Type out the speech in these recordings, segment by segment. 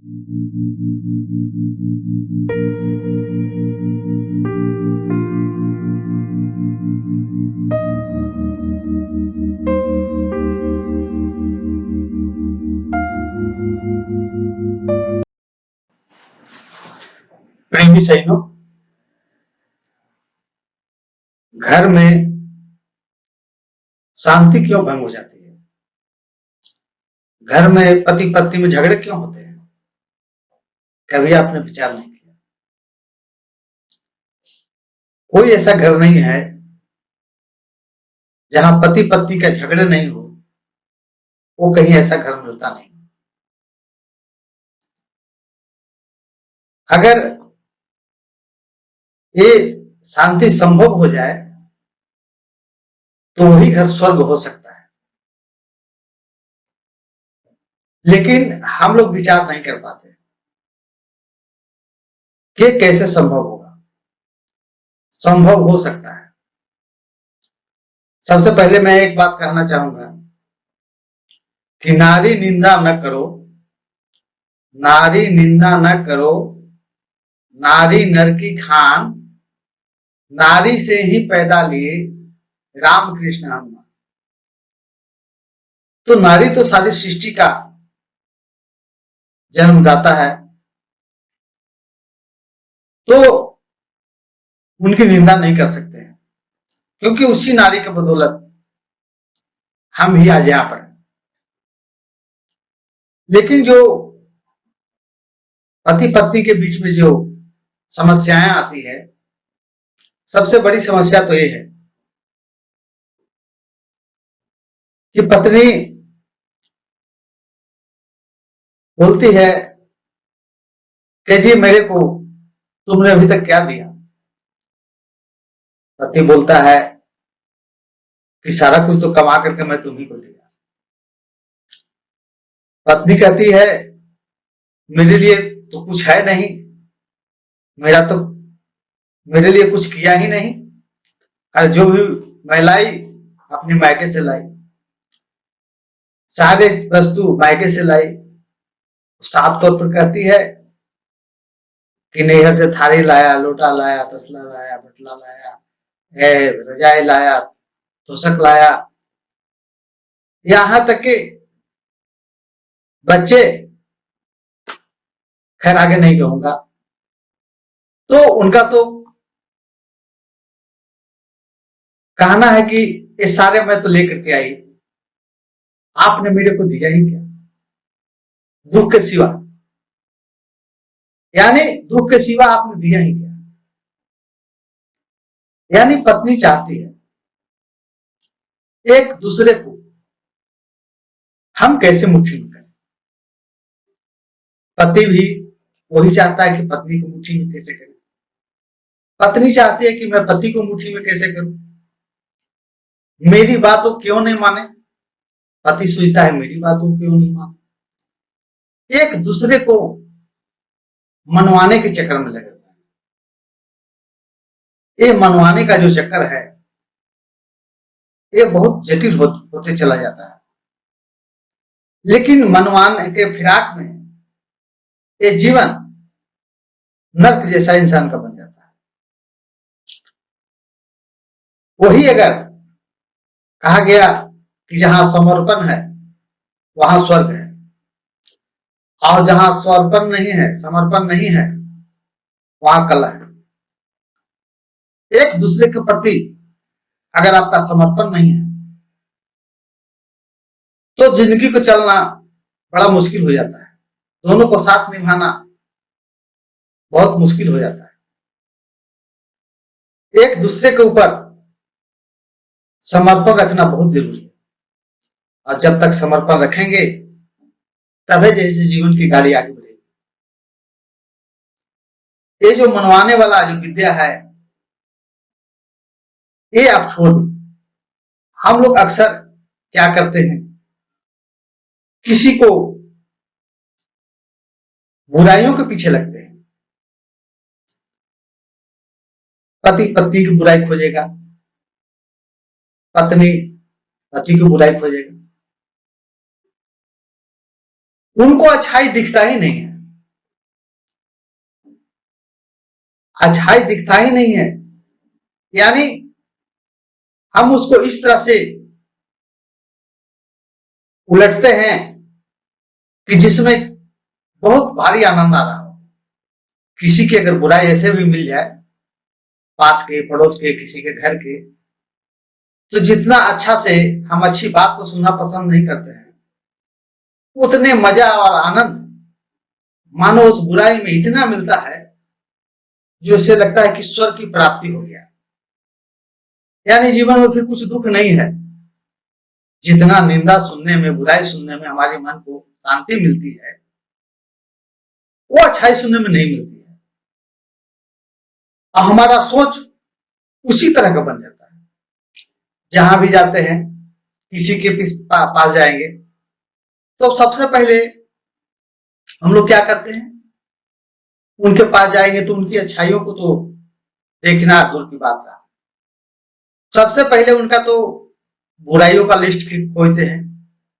प्रेमी सैनो, घर में शांति क्यों भंग हो जाती है? घर में पति पत्नी में झगड़े क्यों होते हैं? कभी आपने विचार नहीं किया? कोई ऐसा घर नहीं है जहां पति पत्नी का झगड़े नहीं हो। वो कहीं ऐसा घर मिलता नहीं। अगर ये शांति संभव हो जाए तो वही घर स्वर्ग हो सकता है। लेकिन हम लोग विचार नहीं कर पाते कि कैसे संभव होगा। संभव हो सकता है। सबसे पहले मैं एक बात कहना चाहूंगा कि नारी निंदा न करो, नारी निंदा न करो, नारी नर की खान, नारी से ही पैदा लिए रामकृष्ण हनुमान। तो नारी तो सारी सृष्टि का जन्मदाता है, तो उनकी निंदा नहीं कर सकते हैं, क्योंकि उसी नारी के बदौलत हम ही आज यहां पर हैं। लेकिन जो पति पत्नी के बीच में जो समस्याएं आती है, सबसे बड़ी समस्या तो ये है कि पत्नी बोलती है कि जी मेरे को तुमने अभी तक क्या दिया। पति बोलता है कि सारा कुछ तो कमा करके मैं तुम्ही को दिया। पत्नी कहती है मेरे लिए तो कुछ है नहीं, मेरा तो मेरे लिए कुछ किया ही नहीं, और जो भी मैं लाई अपने मायके से लाई, सारे वस्तु मायके से लाई। साफ तौर पर कहती है कि नैहर से थाली लाया, लोटा लाया, तसला लाया, बटला लाया, रजाई लाया, तोशक लाया, यहां तक कि बच्चे, खैर आगे नहीं कहूंगा। तो उनका तो कहना है कि ये सारे मैं तो लेकर के आई, आपने मेरे को दिया ही क्या, दुख के सिवा। यानी दुख के सिवा आपने दिया ही क्या। यानी पत्नी चाहती है एक दूसरे को हम कैसे मुट्ठी में करें। पति भी वही चाहता है कि पत्नी को मुट्ठी में कैसे करें। पत्नी चाहती है कि मैं पति को मुट्ठी में कैसे करूं, मेरी बात वो क्यों नहीं माने। पति सोचता है मेरी बात वो क्यों नहीं माने। एक दूसरे को मनवाने के चक्कर में लगे। ये मनवाने का जो चक्कर है ये बहुत जटिल होते चला जाता है। लेकिन मनवाने के फिराक में ये जीवन नर्क जैसा इंसान का बन जाता है। वही अगर कहा गया कि जहां समर्पण है वहां स्वर्ग है, और जहां समर्पण नहीं है, समर्पण नहीं है, वहां कलह है। एक दूसरे के प्रति अगर आपका समर्पण नहीं है तो जिंदगी को चलना बड़ा मुश्किल हो जाता है। दोनों को साथ निभाना बहुत मुश्किल हो जाता है। एक दूसरे के ऊपर समर्पण रखना बहुत जरूरी है, और जब तक समर्पण रखेंगे तभी जैसे जीवन की गाड़ी आगे बढ़ेगी। ये जो मनवाने वाला जो विद्या है ये आप छोड़ दो। हम लोग अक्सर क्या करते हैं, किसी को बुराइयों के पीछे लगते हैं। पति पत्नी की बुराई खोजेगा, पत्नी पति की बुराई खोजेगा। उनको अच्छाई दिखता ही नहीं है। अच्छाई दिखता ही नहीं है। यानी हम उसको इस तरह से उलटते हैं कि जिसमें बहुत भारी आनंद आ रहा हो। किसी की अगर बुराई ऐसे भी मिल जाए, पास के, पड़ोस के, किसी के घर के, तो जितना अच्छा से हम अच्छी बात को सुनना पसंद नहीं करते हैं, उतने मजा और आनंद मानो उस बुराई में इतना मिलता है जो इससे लगता है कि स्वर्ग की प्राप्ति हो गया। यानी जीवन में फिर कुछ दुख नहीं है। जितना निंदा सुनने में, बुराई सुनने में हमारे मन को शांति मिलती है, वो अच्छाई सुनने में नहीं मिलती है। और हमारा सोच उसी तरह का बन जाता है। जहां भी जाते हैं, किसी के पास जाएंगे तो सबसे पहले हम लोग क्या करते हैं, उनके पास जाएंगे तो उनकी अच्छाइयों को तो देखना दूर की बात है, सबसे पहले उनका तो बुराइयों का लिस्ट खोजते हैं।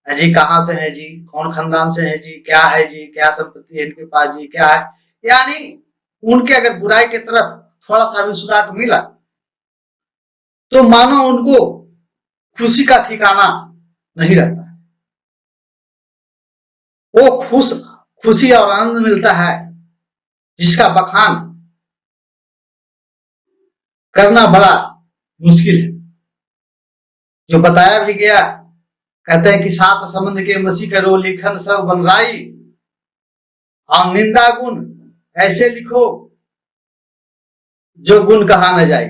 जी कहाँ से है जी, कौन खानदान से है जी, क्या है जी, क्या संपत्ति है इनके पास जी, क्या है। यानी उनके अगर बुराई की तरफ थोड़ा सा भी सुराग मिला तो मानो उनको खुशी का ठिकाना नहीं रहता है। वो खुशी और आनंद मिलता है जिसका बखान करना बड़ा मुश्किल है। जो बताया भी गया, कहते हैं कि सात समुद्र के मसी करो लिखन सब बनराई, और निंदा गुण ऐसे लिखो जो गुण कहा न जाए।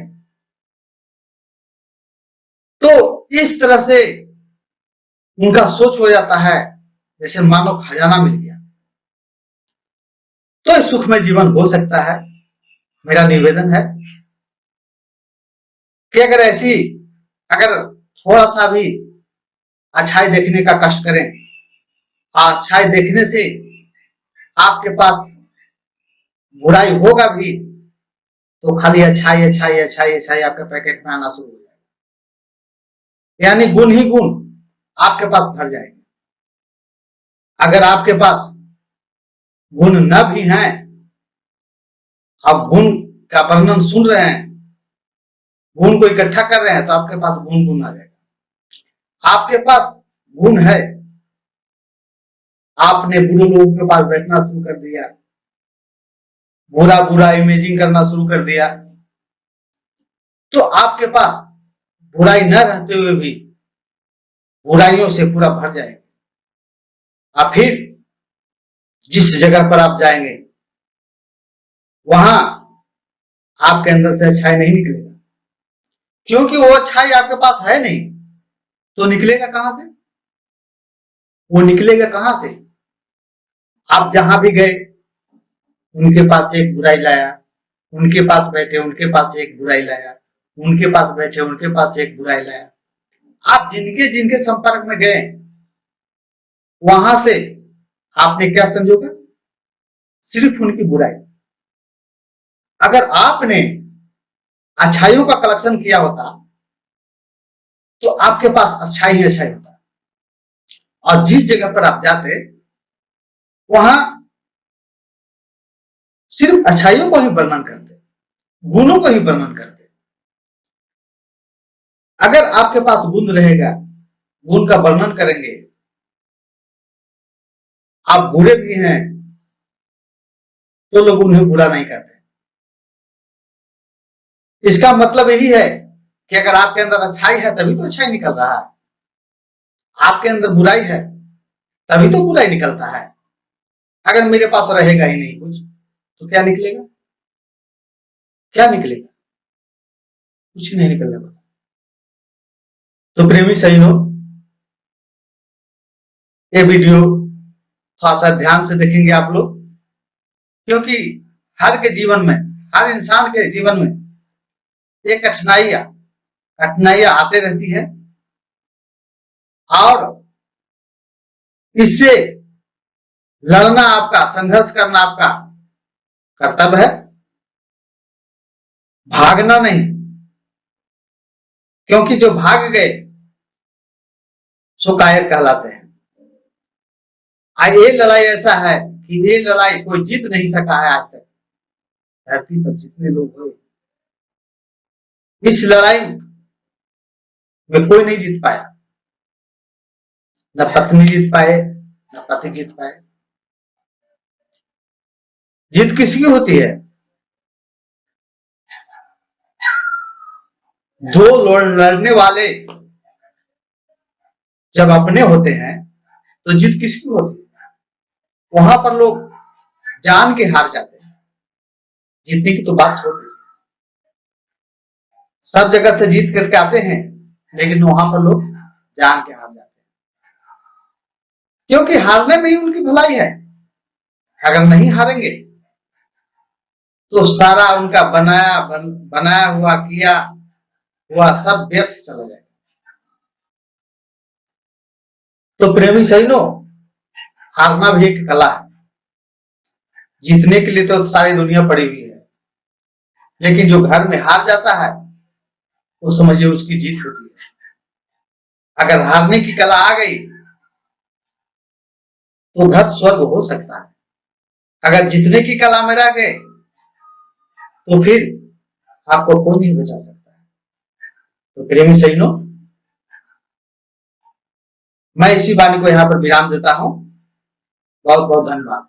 तो इस तरह से उनका सोच हो जाता है जैसे मानो खजाना मिल गया। तो इस सुखमय जीवन हो सकता है। मेरा निवेदन है कि अगर थोड़ा सा भी अच्छाई देखने का कष्ट करें, अच्छाई देखने से आपके पास बुराई होगा भी तो खाली अच्छाई अच्छाई अच्छाई अच्छाई आपके पैकेट में आना शुरू हो जाएगा। यानी गुण ही गुण आपके पास भर जाएंगे। अगर आपके पास गुण न भी हैं, आप गुण का वर्णन सुन रहे हैं, गुण को इकट्ठा कर रहे हैं, तो आपके पास गुण गुण आ जाएगा। आपके पास गुण है, आपने बुरे लोगों के पास बैठना शुरू कर दिया, बुरा बुरा इमेजिंग करना शुरू कर दिया, तो आपके पास बुराई न रहते हुए भी बुराइयों से पूरा भर जाएगा। और फिर जिस जगह पर आप जाएंगे वहां आपके अंदर से अच्छाई नहीं निकलेगा, क्योंकि वो अच्छाई आपके पास है नहीं। तो निकलेगा कहां से? वो निकलेगा कहां से? आप जहां भी गए उनके पास से एक बुराई लाया, उनके पास बैठे उनके पास से एक बुराई लाया, उनके पास बैठे उनके पास से एक बुराई लाया। आप जिनके जिनके संपर्क में गए वहां से आपने क्या संजोगा? सिर्फ उनकी बुराई। अगर आपने अच्छाइयों का कलेक्शन किया होता तो आपके पास अच्छाई ही अच्छाई होता, और जिस जगह पर आप जाते वहां सिर्फ अच्छाइयों को ही वर्णन करते, गुणों को ही वर्णन करते। अगर आपके पास गुण रहेगा, गुण का वर्णन करेंगे, आप बुरे भी हैं तो लोग उन्हें बुरा नहीं कहते। इसका मतलब यही है कि अगर आपके अंदर अच्छाई है तभी तो अच्छाई निकल रहा है, आपके अंदर बुराई है तभी तो बुराई निकलता है। अगर मेरे पास रहेगा ही नहीं कुछ तो क्या निकलेगा? क्या निकलेगा? कुछ नहीं निकलने वाला। तो प्रेमी सही हो, ये वीडियो थोड़ा सा ध्यान से देखेंगे आप लोग, क्योंकि हर के जीवन में, हर इंसान के जीवन में ये कठिनाइयां आते रहती है, और इससे लड़ना आपका, संघर्ष करना आपका कर्तव्य है, भागना नहीं। क्योंकि जो भाग गए सो कायर कहलाते हैं। ये लड़ाई ऐसा है कि ये लड़ाई कोई जीत नहीं सका है आज तक। धरती पर जितने लोग हुए, इस लड़ाई में कोई नहीं जीत पाया। न पत्नी जीत पाए, न पति जीत पाए। जीत किसकी होती है? दो लड़ने वाले जब अपने होते हैं तो जीत किसकी होती है? वहां पर लोग जान के हार जाते हैं। जीतने की तो बात छोड़ दीजिए, सब जगह से जीत करके आते हैं, लेकिन वहां पर लोग जान के हार जाते हैं, क्योंकि हारने में ही उनकी भलाई है। अगर नहीं हारेंगे तो सारा उनका बनाया हुआ, किया हुआ सब व्यर्थ चला जाएगा। तो प्रेमी सजनों, हारना भी एक कला है। जीतने के लिए तो सारी दुनिया पड़ी हुई है, लेकिन जो घर में हार जाता है वो समझिए उसकी जीत होती है। अगर हारने की कला आ गई तो घर स्वर्ग हो सकता है। अगर जीतने की कला में रह गए तो फिर आपको कोई नहीं बचा सकता है। तो प्रेमी सजनों, मैं इसी वाणी को यहाँ पर विराम देता हूं। बहुत बहुत धन्यवाद।